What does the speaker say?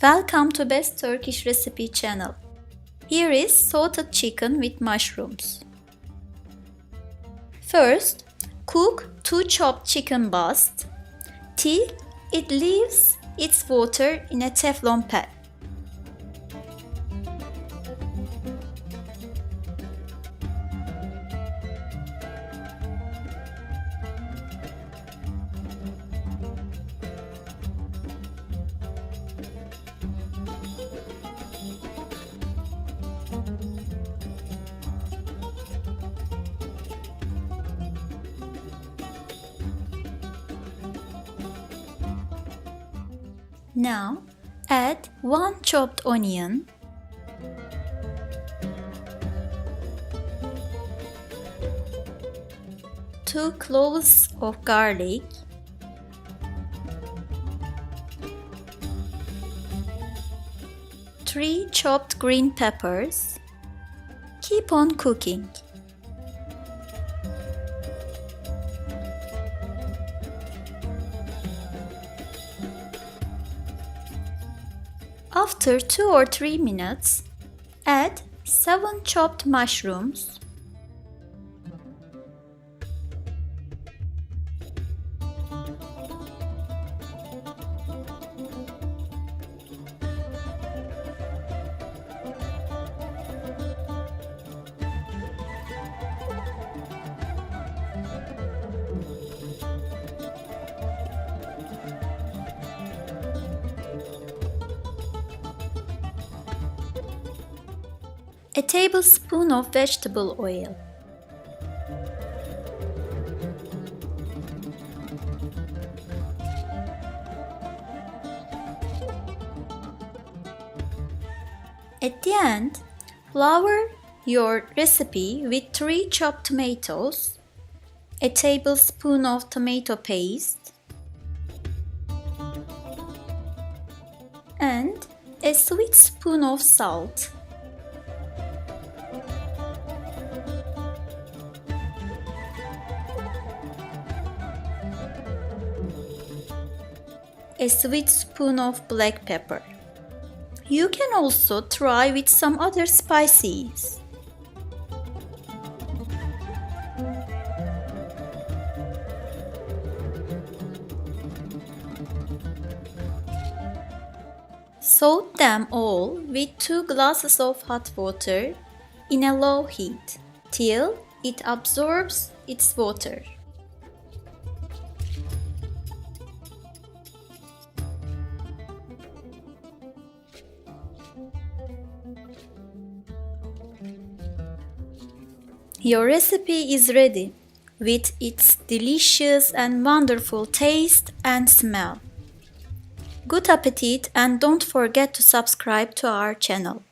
Welcome to Best Turkish Recipe channel. Here is sauteed chicken with mushrooms. First, cook 2 chopped chicken breasts till it leaves its water in a Teflon pan. Now, add 1 chopped onion, 2 cloves of garlic, 3 chopped green peppers. Keep on cooking. After 2 or 3 minutes, add 7 chopped mushrooms, a tablespoon of vegetable oil, at the end, flour your recipe with 3 chopped tomatoes, a tablespoon of tomato paste, and a sweet spoon of salt. A sweet spoon of black pepper. You can also try with some other spices. Saute them all with 2 glasses of hot water in a low heat till it absorbs its water. Your recipe is ready with its delicious and wonderful taste and smell. Good appetite, and don't forget to subscribe to our channel.